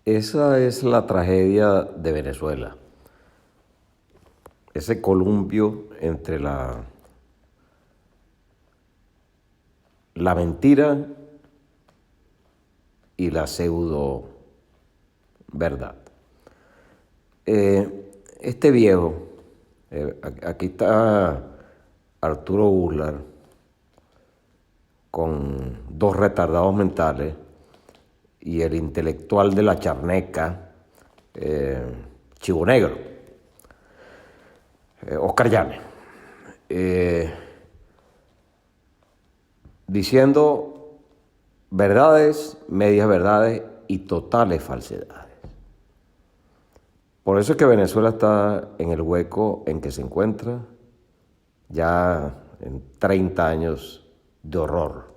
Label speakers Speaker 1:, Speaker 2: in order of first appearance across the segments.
Speaker 1: Esa es la tragedia de Venezuela. Ese columpio entre la mentira y la pseudo verdad. Este viejo, aquí está Arturo Uslar, con dos retardados mentales, y el intelectual de la charneca, Chivo Negro, Oscar Llanes, diciendo verdades, medias verdades y totales falsedades. Por eso es que Venezuela está en el hueco en que se encuentra, ya en 30 años de horror.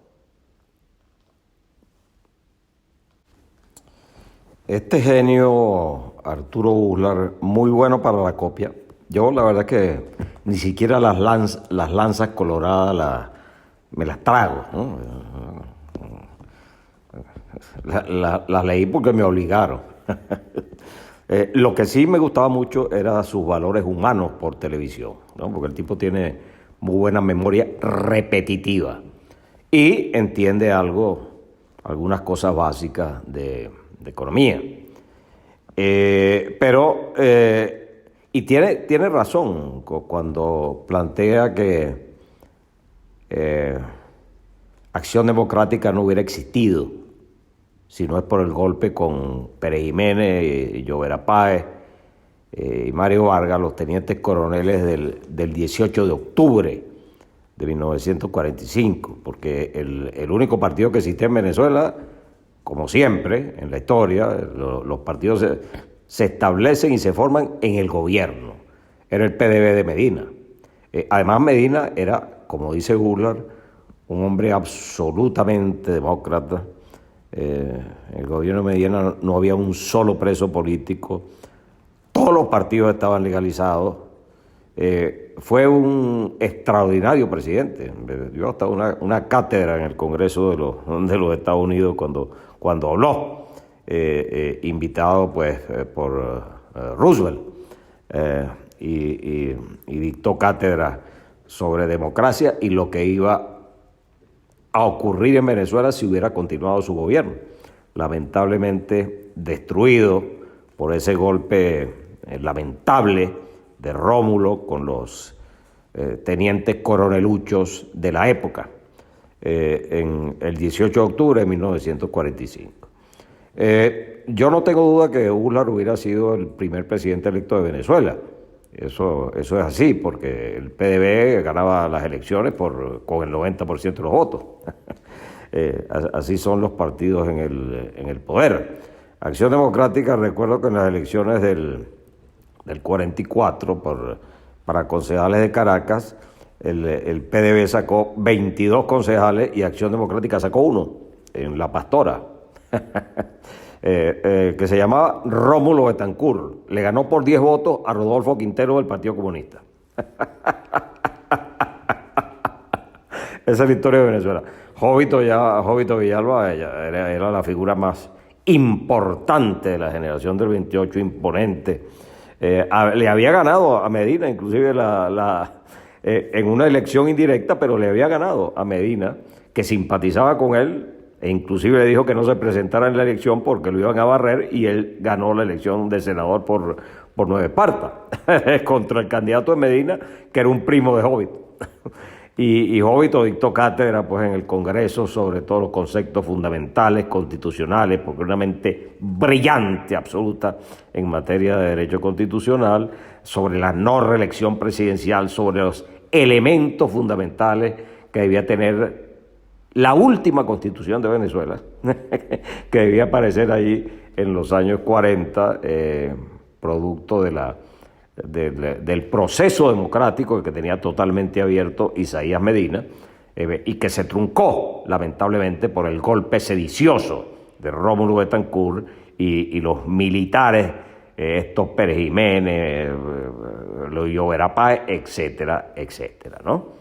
Speaker 1: Este genio, Arturo Uslar, muy bueno para la copia. Yo la verdad que ni siquiera las lanzas coloradas me las trago, ¿no? Las leí porque me obligaron. Lo que sí me gustaba mucho era sus valores humanos por televisión, ¿no? Porque el tipo tiene muy buena memoria repetitiva y entiende algunas cosas básicas de economía. Y tiene razón cuando plantea que Acción Democrática no hubiera existido si no es por el golpe con Pérez Jiménez y Llovera Páez y Mario Vargas, los tenientes coroneles del 18 de octubre de 1945, porque el único partido que existía en Venezuela, como siempre en la historia, los partidos se establecen y se forman en el gobierno. Era el PDB de Medina. Además, Medina era, como dice Uslar, un hombre absolutamente demócrata. En el gobierno de Medina no había un solo preso político, todos los partidos estaban legalizados. Fue un extraordinario presidente. Dio hasta una cátedra en el Congreso de los Estados Unidos cuando habló, invitado pues por Roosevelt, y dictó cátedra sobre democracia y lo que iba a ocurrir en Venezuela si hubiera continuado su gobierno, lamentablemente destruido por ese golpe lamentable de Rómulo con los tenientes coroneluchos de la época, en el 18 de octubre de 1945. Yo no tengo duda que Uslar hubiera sido el primer presidente electo de Venezuela. Eso es así, porque el PDB ganaba las elecciones con el 90% de los votos. Así son los partidos en el poder. Acción Democrática, recuerdo que en las elecciones del 44 para concejales de Caracas, el PDB sacó 22 concejales y Acción Democrática sacó uno, en La Pastora. Que se llamaba Rómulo Betancourt. Le ganó por 10 votos a Rodolfo Quintero del Partido Comunista. Esa es la historia de Venezuela. Jovito Villalba era la figura más importante de la generación del 28, imponente. Le había ganado a Medina, inclusive en una elección indirecta, pero le había ganado a Medina, que simpatizaba con él, e inclusive le dijo que no se presentara en la elección porque lo iban a barrer, y él ganó la elección de senador por Nueva Esparta contra el candidato de Medina, que era un primo de Jovito. Y Jovito dictó cátedra pues en el Congreso sobre todos los conceptos fundamentales, constitucionales, porque una mente brillante, absoluta en materia de derecho constitucional, sobre la no reelección presidencial, sobre los elementos fundamentales que debía tener la última constitución de Venezuela, que debía aparecer ahí en los años 40, producto del proceso democrático que tenía totalmente abierto Isaías Medina, y que se truncó, lamentablemente, por el golpe sedicioso de Rómulo Betancourt y los militares, estos Pérez Jiménez, Llovera Páez, etcétera, etcétera, ¿no?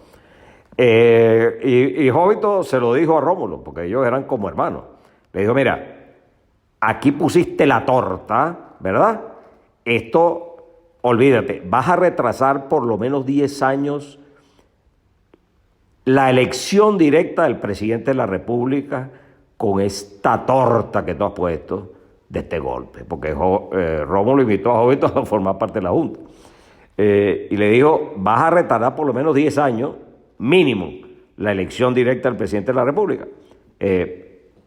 Speaker 1: Y Jovito se lo dijo a Rómulo, porque ellos eran como hermanos. Le dijo, mira, aquí pusiste la torta, ¿verdad? Esto, olvídate, vas a retrasar por lo menos 10 años la elección directa del presidente de la República con esta torta que tú has puesto de este golpe, porque Rómulo invitó a Jovito a formar parte de la Junta. Y le dijo, vas a retardar por lo menos 10 años, mínimo, la elección directa del presidente de la República.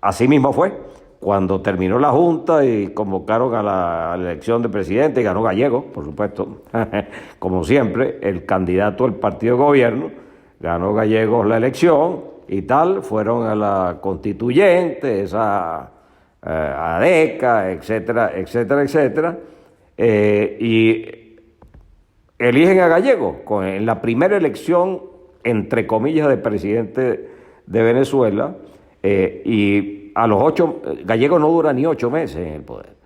Speaker 1: Así mismo fue. Cuando terminó la Junta y convocaron a la elección del presidente, y ganó Gallego, por supuesto, como siempre, el candidato del partido de gobierno, ganó Gallegos la elección y tal, fueron a la constituyente, esa ADECA, etcétera, etcétera, etcétera, y eligen a Gallegos en la primera elección, entre comillas, de presidente de Venezuela, y a los 8, Gallegos no dura ni 8 meses en el poder.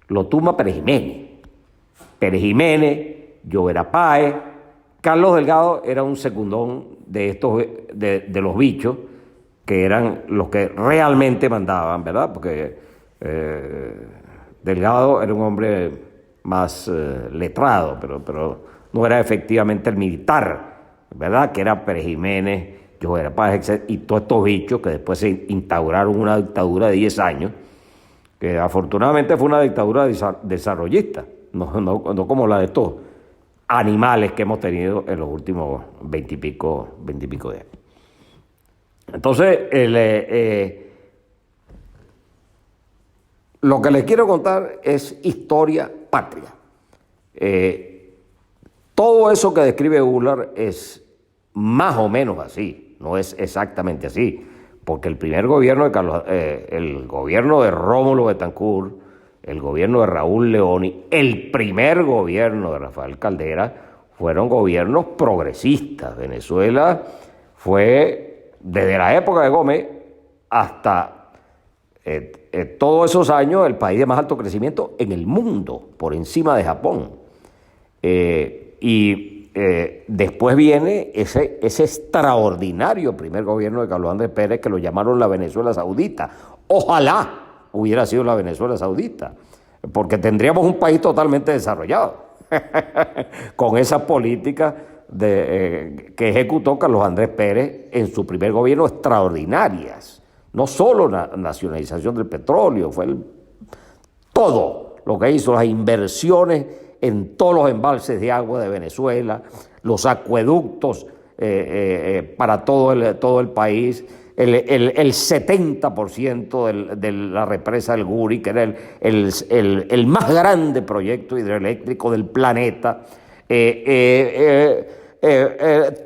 Speaker 1: Lo tumba Pérez Jiménez. Pérez Jiménez, Llovera Páez, Carlos Delgado era un secundón de estos, de los bichos, que eran los que realmente mandaban, ¿verdad? Porque Delgado era un hombre más letrado, pero no era efectivamente el militar, ¿verdad? Que era Pérez Jiménez, Llovera Páez, etc., y todos estos bichos que después se instauraron una dictadura de 10 años, que afortunadamente fue una dictadura desarrollista, no como la de estos animales que hemos tenido en los últimos 20 y pico de años. Entonces, lo que les quiero contar es historia patria. Todo eso que describe Ullard es más o menos así, no es exactamente así, porque el primer gobierno el gobierno de Rómulo Betancourt, el gobierno de Raúl Leoni, el primer gobierno de Rafael Caldera, fueron gobiernos progresistas. Venezuela fue, desde la época de Gómez hasta todos esos años, el país de más alto crecimiento en el mundo, por encima de Japón. Después viene ese extraordinario primer gobierno de Carlos Andrés Pérez, que lo llamaron la Venezuela Saudita. Ojalá hubiera sido la Venezuela Saudita, porque tendríamos un país totalmente desarrollado, con esas políticas que ejecutó Carlos Andrés Pérez en su primer gobierno, extraordinarias. No solo la nacionalización del petróleo, fue todo lo que hizo, las inversiones en todos los embalses de agua de Venezuela, los acueductos para todo el país, el 70% de la represa del Guri, que era el más grande proyecto hidroeléctrico del planeta,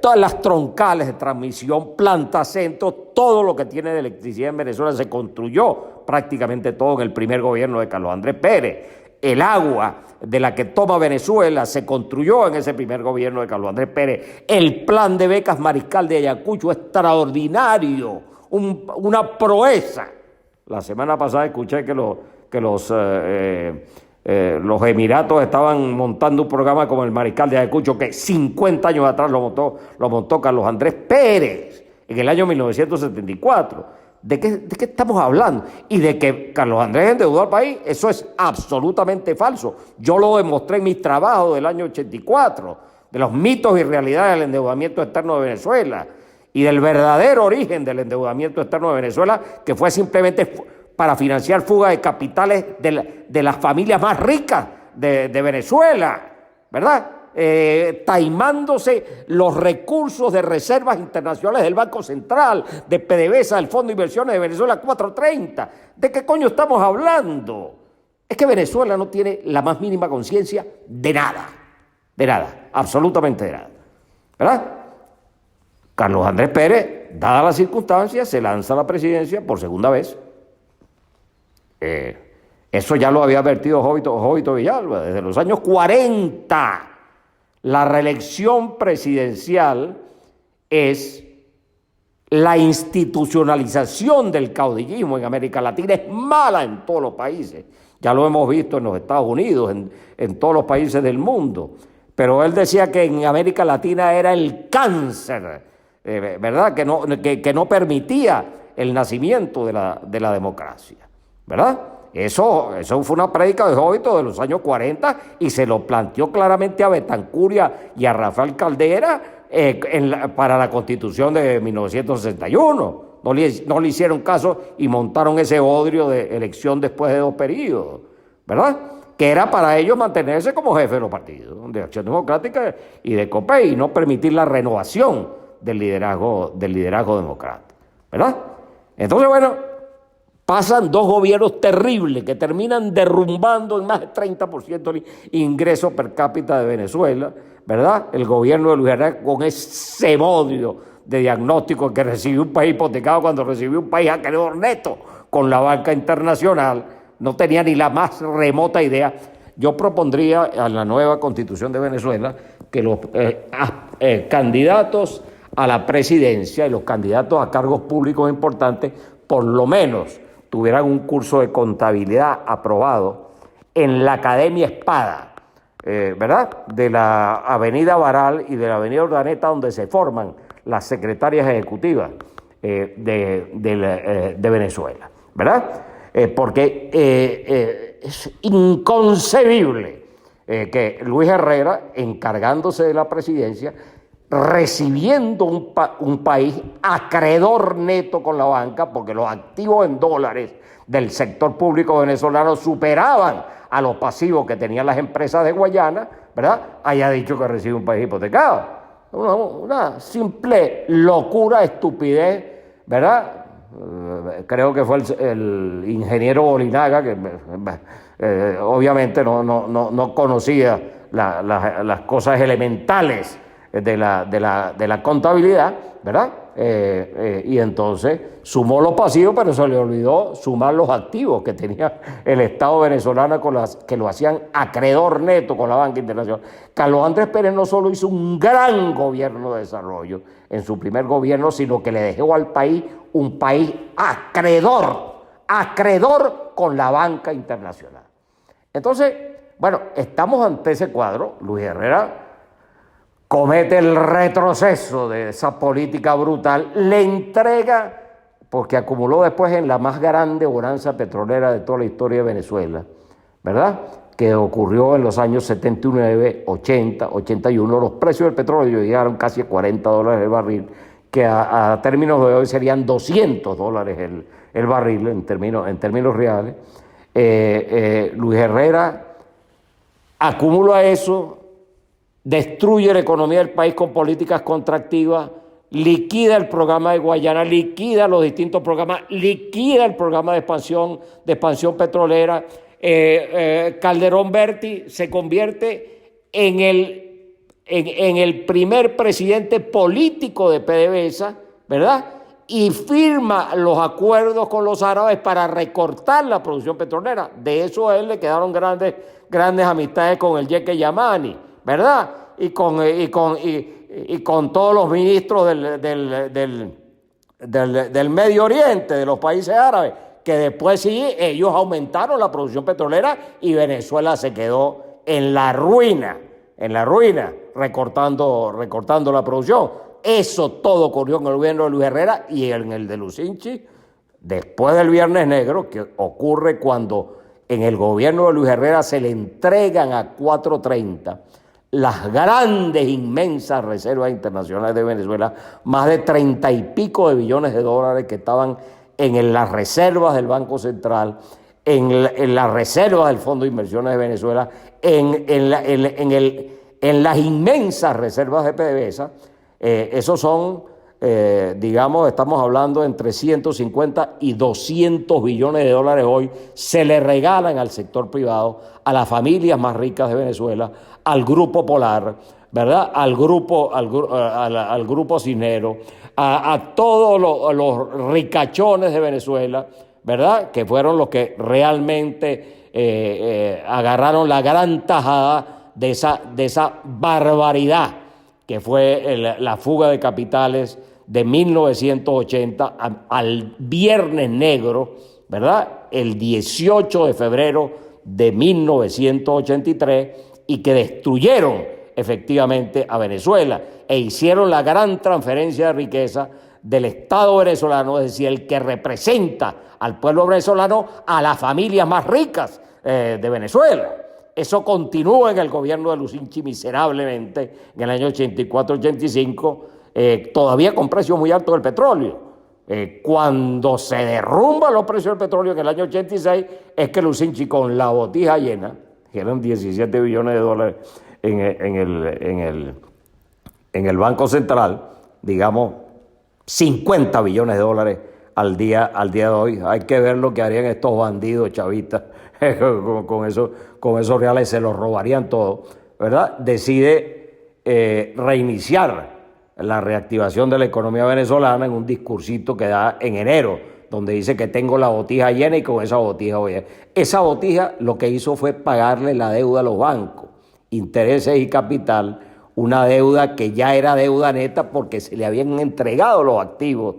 Speaker 1: todas las troncales de transmisión, plantas, centros, todo lo que tiene de electricidad en Venezuela se construyó prácticamente todo en el primer gobierno de Carlos Andrés Pérez. El agua de la que toma Venezuela se construyó en ese primer gobierno de Carlos Andrés Pérez. El plan de becas Mariscal de Ayacucho, extraordinario, una proeza. La semana pasada escuché que los Emiratos estaban montando un programa como el Mariscal de Ayacucho, que 50 años atrás lo montó Carlos Andrés Pérez, en el año 1974. ¿De qué estamos hablando? Y de que Carlos Andrés endeudó al país, eso es absolutamente falso. Yo lo demostré en mis trabajos del año 84, de los mitos y realidades del endeudamiento externo de Venezuela y del verdadero origen del endeudamiento externo de Venezuela, que fue simplemente para financiar fuga de capitales de las familias más ricas de Venezuela, ¿verdad? Taimándose los recursos de reservas internacionales del Banco Central, de PDVSA, del Fondo de Inversiones de Venezuela 430. ¿De qué coño estamos hablando? Es que Venezuela no tiene la más mínima conciencia de nada, absolutamente de nada, ¿verdad? Carlos Andrés Pérez, dadas las circunstancias, se lanza a la presidencia por segunda vez. Eso ya lo había advertido Jovito Villalba desde los años 40. La reelección presidencial es la institucionalización del caudillismo en América Latina. Es mala en todos los países. Ya lo hemos visto en los Estados Unidos, en todos los países del mundo. Pero él decía que en América Latina era el cáncer, ¿verdad? Que no permitía el nacimiento de la democracia, ¿verdad? Eso fue una prédica de Jovito de los años 40 y se lo planteó claramente a Betancuria y a Rafael Caldera para la Constitución de 1961. No le hicieron caso y montaron ese odrio de elección después de 2 periodos, ¿verdad? Que era para ellos mantenerse como jefe de los partidos, de Acción Democrática y de COPEI, y no permitir la renovación del liderazgo democrático, ¿verdad? Entonces, bueno, pasan 2 gobiernos terribles que terminan derrumbando en más de 30% el ingreso per cápita de Venezuela, ¿verdad? El gobierno de Luis Herrera con ese odio de diagnóstico que recibió un país hipotecado cuando recibió un país acreedor neto con la banca internacional, no tenía ni la más remota idea. Yo propondría a la nueva Constitución de Venezuela que los candidatos a la presidencia y los candidatos a cargos públicos importantes por lo menos tuvieran un curso de contabilidad aprobado en la Academia Espada, ¿verdad? De la Avenida Baral y de la Avenida Urdaneta, donde se forman las secretarias ejecutivas de Venezuela, ¿verdad? Porque es inconcebible que Luis Herrera, encargándose de la presidencia, recibiendo un país acreedor neto con la banca, porque los activos en dólares del sector público venezolano superaban a los pasivos que tenían las empresas de Guayana, ¿verdad? Haya dicho que recibe un país hipotecado. Una simple locura, estupidez, ¿verdad? Creo que fue el ingeniero Bolinaga, que obviamente no conocía las cosas elementales de la contabilidad, ¿verdad? Y entonces sumó los pasivos, pero se le olvidó sumar los activos que tenía el Estado venezolano que lo hacían acreedor neto con la banca internacional. Carlos Andrés Pérez no solo hizo un gran gobierno de desarrollo en su primer gobierno, sino que le dejó al país un país acreedor con la banca internacional. Entonces, bueno, estamos ante ese cuadro. Luis Herrera comete el retroceso de esa política brutal, le entrega, porque acumuló después en la más grande bonanza petrolera de toda la historia de Venezuela, ¿verdad? Que ocurrió en los años 79, 80, 81, los precios del petróleo llegaron casi a $40 el barril, que a términos de hoy serían $200 el barril en términos reales. Luis Herrera acumula eso, destruye la economía del país con políticas contractivas, liquida el programa de Guayana, liquida los distintos programas, liquida el programa de expansión petrolera. Calderón Berti se convierte en el primer presidente político de PDVSA, ¿verdad? Y firma los acuerdos con los árabes para recortar la producción petrolera. De eso a él le quedaron grandes amistades con el Jeque Yamani, ¿verdad? Y con todos los ministros del Medio Oriente, de los países árabes, que después sí, ellos aumentaron la producción petrolera y Venezuela se quedó en la ruina, recortando la producción. Eso todo ocurrió en el gobierno de Luis Herrera y en el de Lucinchi, después del Viernes Negro, que ocurre cuando en el gobierno de Luis Herrera se le entregan a 430 las grandes, inmensas reservas internacionales de Venezuela, más de 30 y pico de billones de dólares que estaban en las reservas del Banco Central, en las reservas del Fondo de Inversiones de Venezuela, en las inmensas reservas de PDVSA. Esos son, estamos hablando entre 150 y 200 billones de dólares hoy, se le regalan al sector privado, a las familias más ricas de Venezuela, al Grupo Polar, ¿verdad? Al grupo Cisnero, a todos los ricachones de Venezuela, ¿verdad? Que fueron los que realmente agarraron la gran tajada de esa barbaridad que fue la fuga de capitales de 1980 al Viernes Negro, ¿verdad? El 18 de febrero de 1983, y que destruyeron efectivamente a Venezuela e hicieron la gran transferencia de riqueza del Estado venezolano, es decir, el que representa al pueblo venezolano, a las familias más ricas de Venezuela. Eso continúa en el gobierno de Lucinchi miserablemente en el año 84-85, todavía con precios muy altos del petróleo. Cuando se derrumban los precios del petróleo en el año 86, es que Lucinchi, con la botija llena, que eran 17 billones de dólares en el Banco Central, digamos 50 billones de dólares al día de hoy. Hay que ver lo que harían estos bandidos chavistas con esos reales, se los robarían todo, ¿verdad? Decide reiniciar la reactivación de la economía venezolana en un discursito que da en enero, donde dice que tengo la botija llena y con esa botija voy a... Esa botija lo que hizo fue pagarle la deuda a los bancos, intereses y capital, una deuda que ya era deuda neta porque se le habían entregado los activos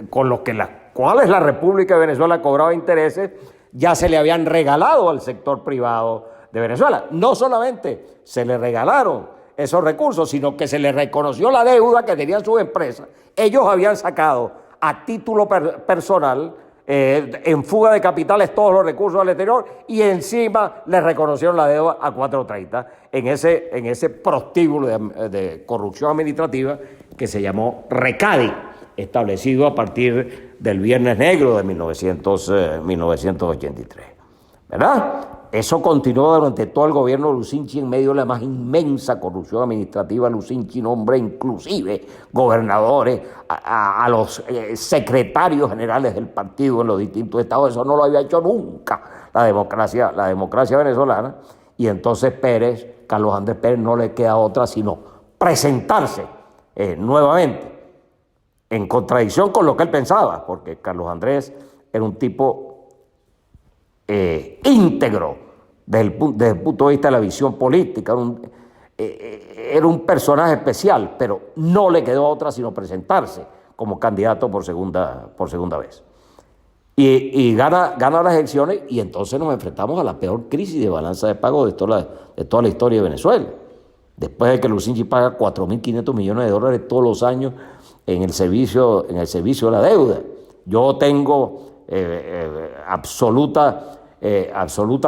Speaker 1: con los que las cuales la República de Venezuela cobraba intereses, ya se le habían regalado al sector privado de Venezuela. No solamente se le regalaron esos recursos, sino que se le reconoció la deuda que tenían sus empresas. Ellos habían sacado a título personal, en fuga de capitales, todos los recursos al exterior, y encima le reconocieron la deuda a 430 en ese prostíbulo de corrupción administrativa que se llamó RECADI, establecido a partir del Viernes Negro de 1983, ¿verdad? Eso continuó durante todo el gobierno de Lucinchi en medio de la más inmensa corrupción administrativa. Lucinchi nombró inclusive gobernadores, a los secretarios generales del partido en los distintos estados. Eso no lo había hecho nunca la democracia venezolana. Y entonces Carlos Andrés Pérez, no le queda otra sino presentarse nuevamente, en contradicción con lo que él pensaba, porque Carlos Andrés era un tipo íntegro desde el punto de vista de la visión política, era un personaje especial, pero no le quedó otra sino presentarse como candidato por segunda vez. Y gana las elecciones, y entonces nos enfrentamos a la peor crisis de balanza de pago de toda la historia de Venezuela. Después de que Lucinchi paga 4.500 millones de dólares todos los años en el servicio de la deuda. Yo tengo absoluta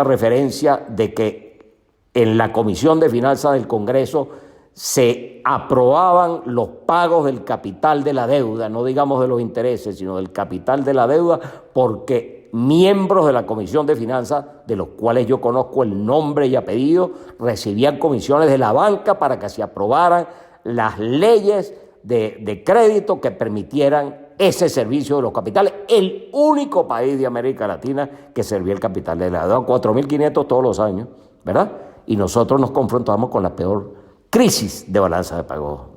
Speaker 1: referencia de que en la Comisión de Finanzas del Congreso se aprobaban los pagos del capital de la deuda, no digamos de los intereses, sino del capital de la deuda, porque miembros de la Comisión de Finanzas, de los cuales yo conozco el nombre y apellido, recibían comisiones de la banca para que se aprobaran las leyes de crédito que permitieran ese servicio de los capitales. El único país de América Latina que servía el capital de la deuda, 4.500 todos los años, ¿verdad? Y nosotros nos confrontamos con la peor crisis de balanza de pago,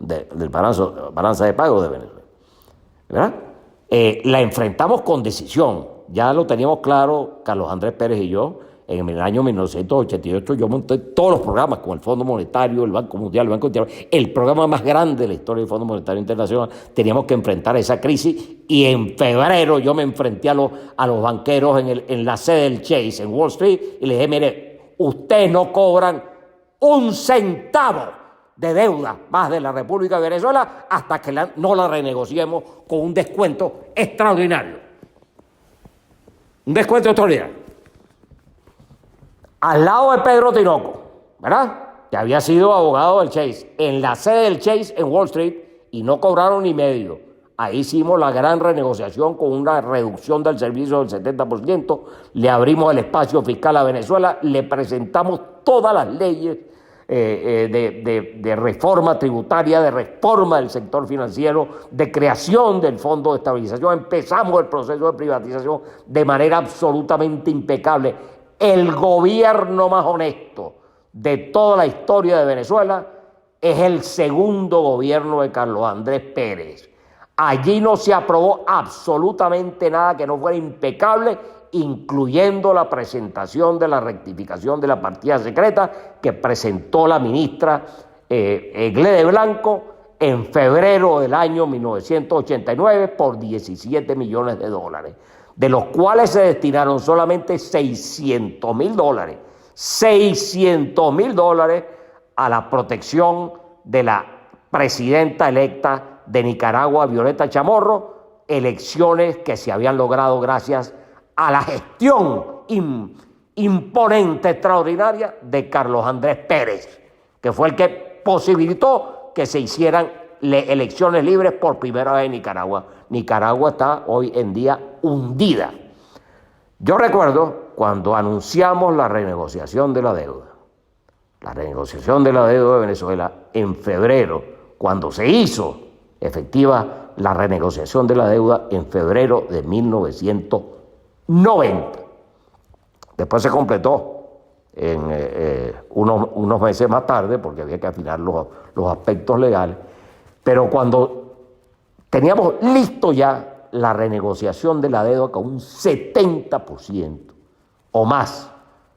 Speaker 1: balanza de pago de Venezuela, ¿verdad? La enfrentamos con decisión. Ya lo teníamos claro Carlos Andrés Pérez y yo. En el año 1988 yo monté todos los programas con el Fondo Monetario, el Banco Mundial, el Banco Internacional, el programa más grande de la historia del Fondo Monetario Internacional. Teníamos que enfrentar esa crisis, y en febrero yo me enfrenté a los banqueros en la sede del Chase en Wall Street y les dije: mire, ustedes no cobran un centavo de deuda más de la República de Venezuela hasta que no la renegociemos con un descuento extraordinario. Un descuento extraordinario. Al lado de Pedro Tinoco, ¿verdad?, que había sido abogado del Chase, en la sede del Chase en Wall Street, y no cobraron ni medio. Ahí hicimos la gran renegociación con una reducción del servicio del 70%, le abrimos el espacio fiscal a Venezuela, le presentamos todas las leyes de reforma tributaria, de reforma del sector financiero, de creación del Fondo de Estabilización. Empezamos el proceso de privatización de manera absolutamente impecable. El gobierno más honesto de toda la historia de Venezuela es el segundo gobierno de Carlos Andrés Pérez. Allí no se aprobó absolutamente nada que no fuera impecable, incluyendo la presentación de la rectificación de la partida secreta que presentó la ministra Glede Blanco en febrero del año 1989 por 17 millones de dólares. De los cuales se destinaron solamente $600,000, $600,000 a la protección de la presidenta electa de Nicaragua, Violeta Chamorro, elecciones que se habían logrado gracias a la gestión imponente, extraordinaria de Carlos Andrés Pérez, que fue el que posibilitó que se hicieran elecciones libres por primera vez en Nicaragua. Nicaragua está hoy en día hundida. Yo recuerdo cuando anunciamos la renegociación de la deuda. La renegociación de la deuda de Venezuela en febrero, cuando se hizo efectiva la renegociación de la deuda en febrero de 1990. Después se completó en unos meses más tarde, porque había que afinar los aspectos legales. Pero cuando teníamos listo ya la renegociación de la deuda con un 70% o más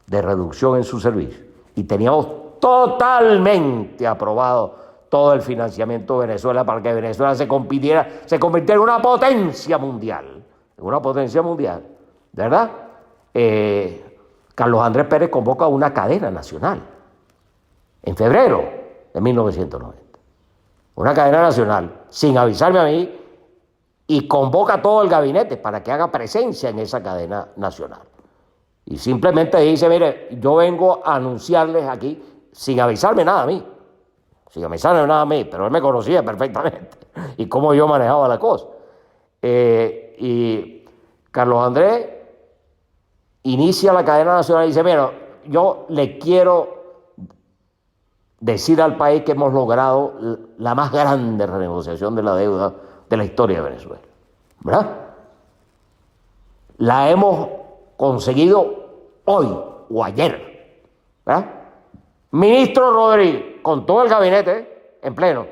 Speaker 1: de reducción en su servicio, y teníamos totalmente aprobado todo el financiamiento de Venezuela para que Venezuela se convirtiera en una potencia mundial, ¿verdad? Carlos Andrés Pérez convoca una cadena nacional en febrero de 1990. Una cadena nacional, sin avisarme a mí, y convoca a todo el gabinete para que haga presencia en esa cadena nacional. Y simplemente dice, mire, yo vengo a anunciarles aquí, sin avisarme nada a mí, pero él me conocía perfectamente y cómo yo manejaba la cosa. Y Carlos Andrés inicia la cadena nacional y dice, mira, yo le quiero decir al país que hemos logrado la más grande renegociación de la deuda de la historia de Venezuela, ¿verdad? La hemos conseguido hoy o ayer, ¿verdad? Ministro Rodríguez, con todo el gabinete en pleno,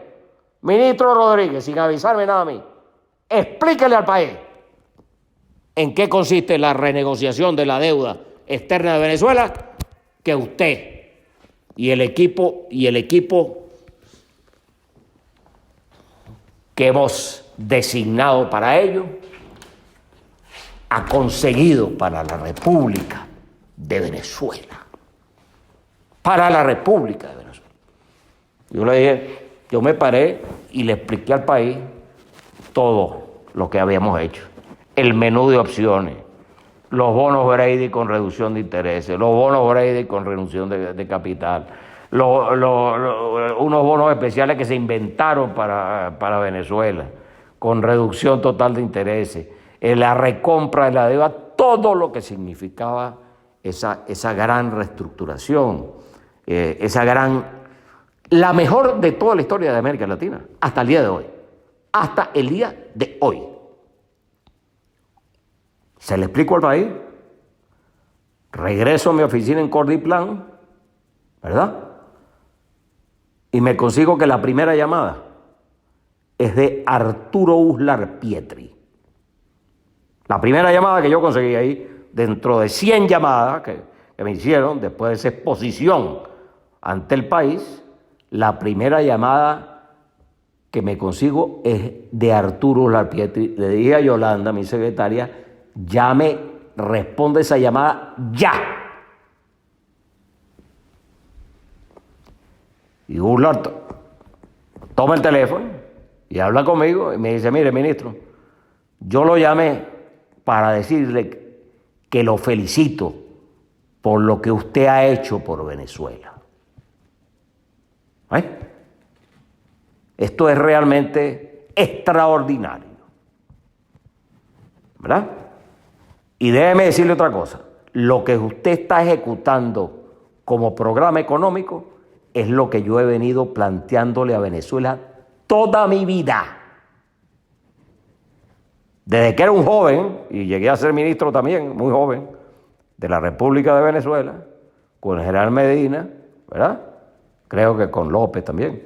Speaker 1: ministro Rodríguez, sin avisarme nada a mí, explíquele al país en qué consiste la renegociación de la deuda externa de Venezuela, que usted y el equipo que hemos designado para ello ha conseguido para la República de Venezuela. Para la República de Venezuela. Yo le dije, yo me paré y le expliqué al país todo lo que habíamos hecho. El menú de opciones, los bonos Brady con reducción de intereses, los bonos Brady con reducción de capital, unos bonos especiales que se inventaron para Venezuela, con reducción total de intereses, la recompra de la deuda, todo lo que significaba esa gran reestructuración, la mejor de toda la historia de América Latina, hasta el día de hoy. Se le explico al país, regreso a mi oficina en Cordiplan, ¿verdad? Y me consigo que la primera llamada es de Arturo Uslar Pietri. La primera llamada que yo conseguí ahí, dentro de 100 llamadas que me hicieron después de esa exposición ante el país, la primera llamada que me consigo es de Arturo Uslar Pietri. Le dije a Yolanda, mi secretaria, llame, responde esa llamada ya. Y Uslar toma el teléfono y habla conmigo y me dice, mire, ministro, yo lo llamé para decirle que lo felicito por lo que usted ha hecho por Venezuela. Esto es realmente extraordinario, ¿verdad? Y déjeme decirle otra cosa, lo que usted está ejecutando como programa económico es lo que yo he venido planteándole a Venezuela toda mi vida. Desde que era un joven, y llegué a ser ministro también, muy joven, de la República de Venezuela, con el general Medina, ¿verdad? Creo que con López también.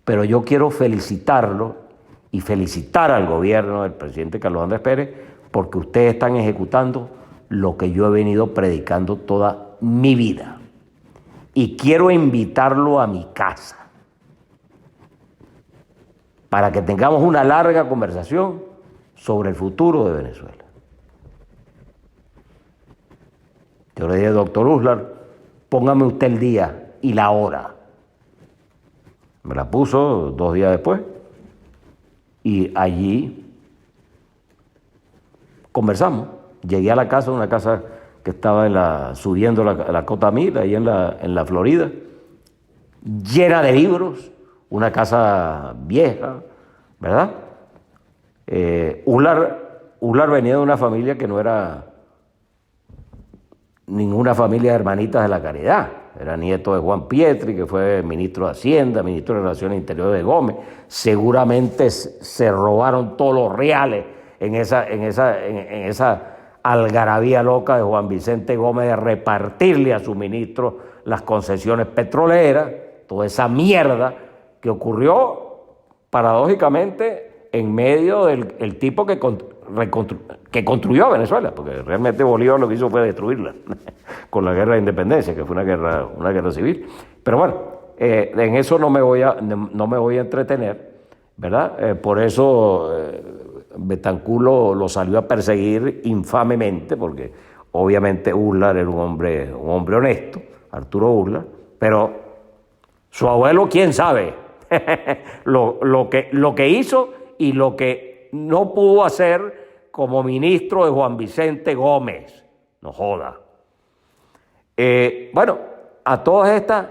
Speaker 1: Pero yo quiero felicitarlo y felicitar al gobierno del presidente Carlos Andrés Pérez porque ustedes están ejecutando lo que yo he venido predicando toda mi vida. Y quiero invitarlo a mi casa para que tengamos una larga conversación sobre el futuro de Venezuela. Yo le dije, doctor Uslar, póngame usted el día y la hora. Me la puso 2 días después y allí conversamos. Llegué a la casa, una casa que estaba subiendo la Cota Mil, ahí en la Florida, llena de libros, una casa vieja, ¿verdad? Ular venía de una familia que no era ninguna familia de hermanitas de la caridad. Era nieto de Juan Pietri, que fue ministro de Hacienda, ministro de Relaciones Interiores de Gómez. Seguramente se robaron todos los reales en esa algarabía loca de Juan Vicente Gómez de repartirle a su ministro las concesiones petroleras, toda esa mierda que ocurrió paradójicamente en medio del tipo que construyó Venezuela, porque realmente Bolívar lo que hizo fue destruirla con la guerra de independencia, que fue una guerra civil. Pero bueno, en eso no me voy a entretener, ¿verdad? Por eso Betancur lo salió a perseguir infamemente, porque obviamente Urlar era un hombre honesto, Arturo Urlar, pero su abuelo, quién sabe lo que hizo y lo que no pudo hacer como ministro de Juan Vicente Gómez. No joda. Bueno, a todas estas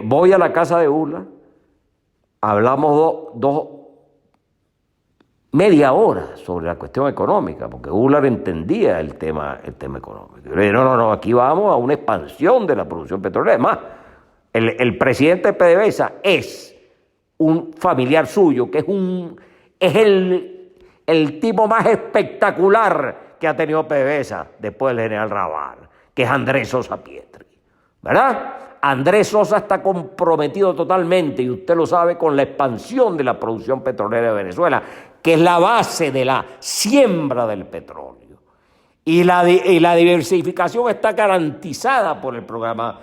Speaker 1: voy a la casa de Urlar, hablamos media hora sobre la cuestión económica, porque Urlar entendía el tema económico. Yo le dije, no, aquí vamos a una expansión de la producción petrolera. Además, el presidente de PDVSA es un familiar suyo, que es el tipo más espectacular que ha tenido PDVSA después del general Raval, que es Andrés Sosa Pietri, ¿verdad? Andrés Sosa está comprometido totalmente, y usted lo sabe, con la expansión de la producción petrolera de Venezuela, que es la base de la siembra del petróleo. Y la diversificación está garantizada por el programa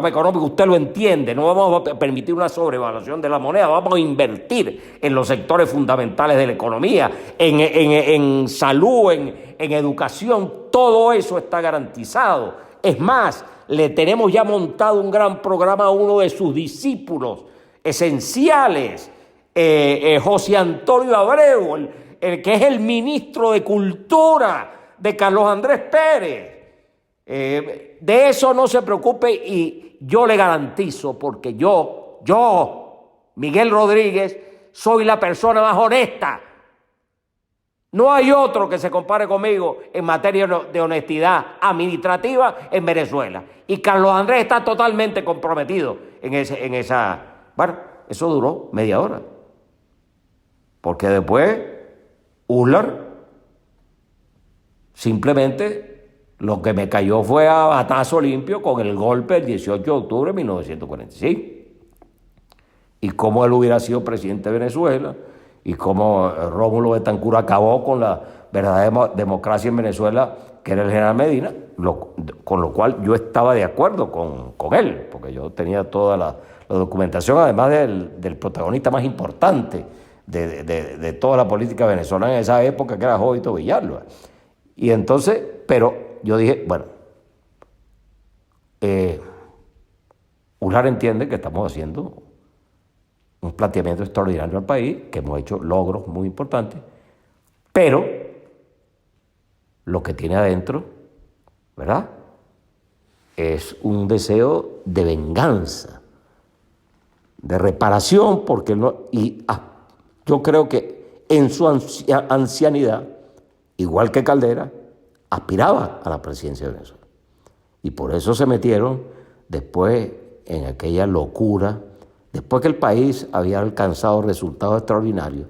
Speaker 1: económico, usted lo entiende. No vamos a permitir una sobrevaluación de la moneda, vamos a invertir en los sectores fundamentales de la economía, en salud, en educación, todo eso está garantizado. Es más, le tenemos ya montado un gran programa a uno de sus discípulos esenciales, José Antonio Abreu, el que es el ministro de Cultura de Carlos Andrés Pérez. De eso no se preocupe, y yo le garantizo, porque yo, Miguel Rodríguez, soy la persona más honesta. No hay otro que se compare conmigo en materia de honestidad administrativa en Venezuela. Y Carlos Andrés está totalmente comprometido en esa... Bueno, eso duró media hora. Porque después, Urlar simplemente lo que me cayó fue a batazo limpio con el golpe del 18 de octubre de 1945. Y cómo él hubiera sido presidente de Venezuela, y cómo Rómulo Betancur acabó con la verdadera democracia en Venezuela, que era el general Medina, con lo cual yo estaba de acuerdo con él, porque yo tenía toda la documentación, además del protagonista más importante de toda la política venezolana en esa época, que era Jovito Villalba. Y entonces, pero yo dije, bueno, Urlar entiende que estamos haciendo un planteamiento extraordinario al país, que hemos hecho logros muy importantes, pero lo que tiene adentro, ¿verdad?, es un deseo de venganza, de reparación, porque yo creo que en su ancianidad, igual que Caldera, aspiraba a la presidencia de Venezuela. Y por eso se metieron después en aquella locura, después que el país había alcanzado resultados extraordinarios,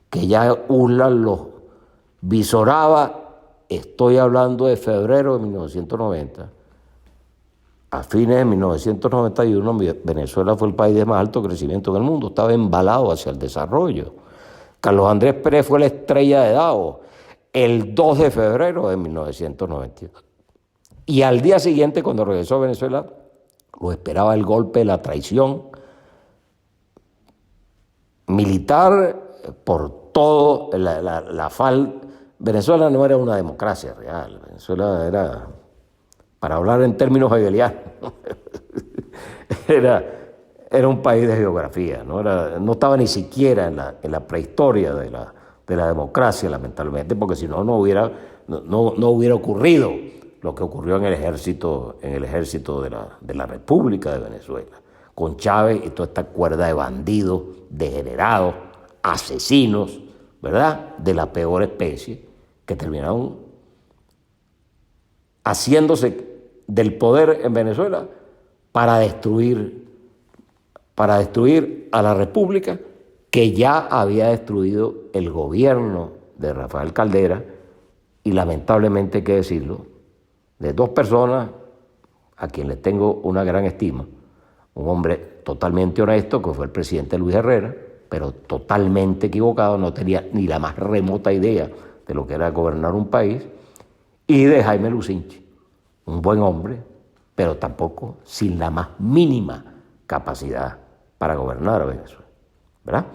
Speaker 1: que ya Urlar los visoraba. Estoy hablando de febrero de 1990. A fines de 1991, Venezuela fue el país de más alto crecimiento del mundo, estaba embalado hacia el desarrollo. Carlos Andrés Pérez fue la estrella de Davos el 2 de febrero de 1992. Y al día siguiente, cuando regresó a Venezuela, lo esperaba el golpe de la traición militar por todo, la falta. Venezuela no era una democracia real, Venezuela era, para hablar en términos hegelianos, era era un país de geografía, no estaba ni siquiera en la prehistoria de la democracia, lamentablemente, porque si no, no hubiera ocurrido lo que ocurrió en el ejército de la República de Venezuela, con Chávez y toda esta cuerda de bandidos, degenerados, asesinos, ¿verdad?, de la peor especie, que terminaron haciéndose del poder en Venezuela para destruir a la República, que ya había destruido el gobierno de Rafael Caldera, y lamentablemente hay que decirlo, de dos personas a quien les tengo una gran estima, un hombre totalmente honesto, que fue el presidente Luis Herrera, pero totalmente equivocado, no tenía ni la más remota idea de lo que era gobernar un país, y de Jaime Lucinchi, un buen hombre, pero tampoco sin la más mínima capacidad para gobernar a Venezuela, ¿verdad?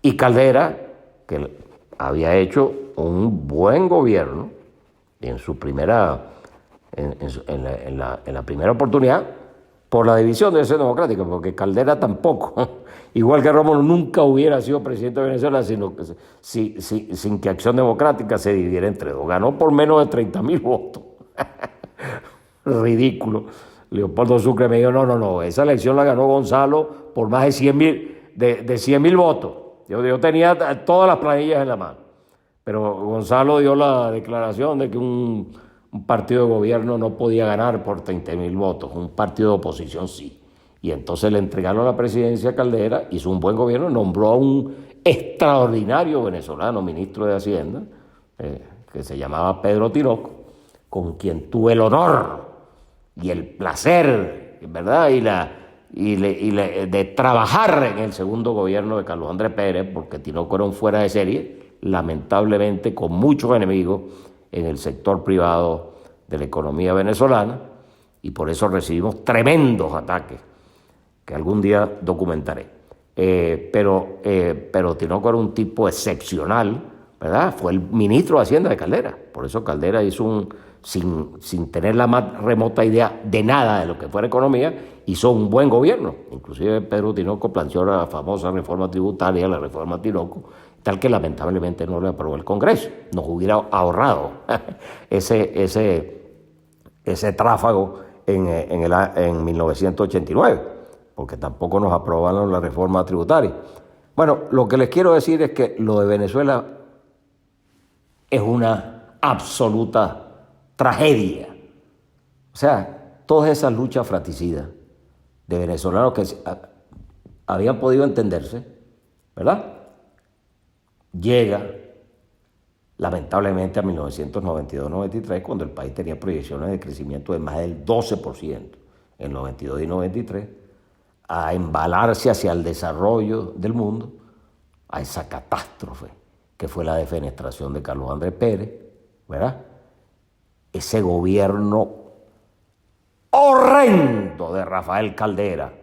Speaker 1: Y Caldera, que había hecho un buen gobierno en su primera, en la primera oportunidad, por la división de Acción Democrática, porque Caldera tampoco, igual que Rómulo, nunca hubiera sido presidente de Venezuela sin que Acción Democrática se dividiera entre dos. Ganó por menos de 30.000 votos. Ridículo. Leopoldo Sucre me dijo, no, esa elección la ganó Gonzalo por más de 100.000 votos. Yo tenía todas las planillas en la mano, pero Gonzalo dio la declaración de que un partido de gobierno no podía ganar por 30.000 votos, un partido de oposición sí. Y entonces le entregaron la presidencia a Caldera, hizo un buen gobierno, nombró a un extraordinario venezolano ministro de Hacienda, que se llamaba Pedro Tinoco, con quien tuve el honor y el placer, ¿verdad?, de trabajar en el segundo gobierno de Carlos Andrés Pérez, porque Tinoco era un fuera de serie, lamentablemente con muchos enemigos en el sector privado de la economía venezolana, y por eso recibimos tremendos ataques que algún día documentaré. Pero Tinoco era un tipo excepcional, ¿verdad? Fue el ministro de Hacienda de Caldera, por eso Caldera hizo sin tener la más remota idea de nada de lo que fuera economía, hizo un buen gobierno. Inclusive Pedro Tinoco planteó la famosa reforma tributaria, la reforma Tinoco, tal que lamentablemente no le aprobó el Congreso. Nos hubiera ahorrado ese tráfago en 1989, porque tampoco nos aprobaron la reforma tributaria. Bueno, lo que les quiero decir es que lo de Venezuela es una absoluta tragedia. O sea, todas esas luchas fratricidas de venezolanos que habían podido entenderse, ¿verdad?, llega lamentablemente a 1992-93, cuando el país tenía proyecciones de crecimiento de más del 12% en 92 y 93, a embalarse hacia el desarrollo del mundo, a esa catástrofe que fue la defenestración de Carlos Andrés Pérez, ¿verdad? Ese gobierno horrendo de Rafael Caldera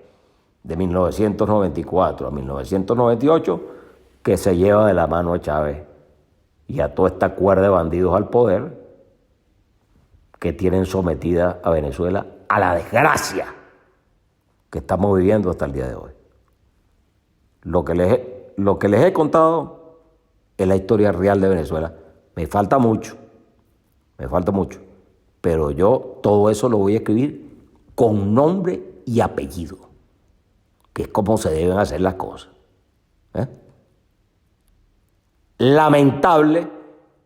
Speaker 1: de 1994 a 1998, que se lleva de la mano a Chávez y a toda esta cuerda de bandidos al poder, que tienen sometida a Venezuela a la desgracia que estamos viviendo hasta el día de hoy. Lo que les he contado es la historia real de Venezuela. Me falta mucho, pero yo todo eso lo voy a escribir con nombre y apellido, que es como se deben hacer las cosas. Lamentable,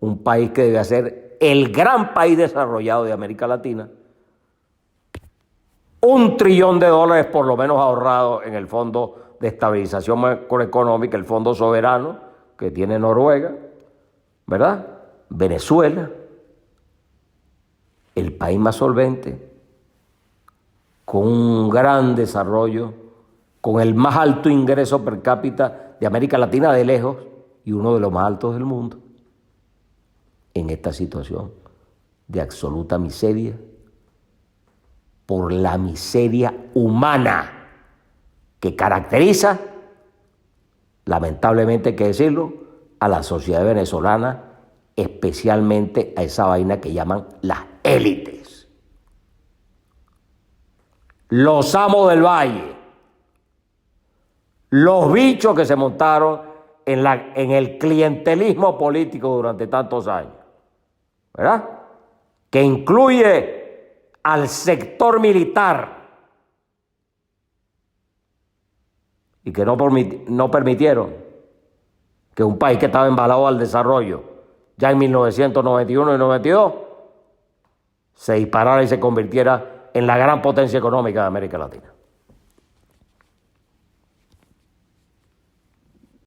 Speaker 1: un país que debe ser el gran país desarrollado de América Latina, $1 trillón por lo menos ahorrado en el Fondo de Estabilización Macroeconómica, el Fondo Soberano que tiene Noruega, ¿verdad? Venezuela, el país más solvente, con un gran desarrollo, con el más alto ingreso per cápita de América Latina de lejos y uno de los más altos del mundo, en esta situación de absoluta miseria, por la miseria humana que caracteriza, lamentablemente hay que decirlo, a la sociedad venezolana, especialmente a esa vaina que llaman las élites. Los amos del valle, los bichos que se montaron en el clientelismo político durante tantos años, ¿verdad? Que incluye al sector militar y que no permitieron que un país que estaba embalado al desarrollo ya en 1991 y 92 se disparara y se convirtiera en la gran potencia económica de América Latina.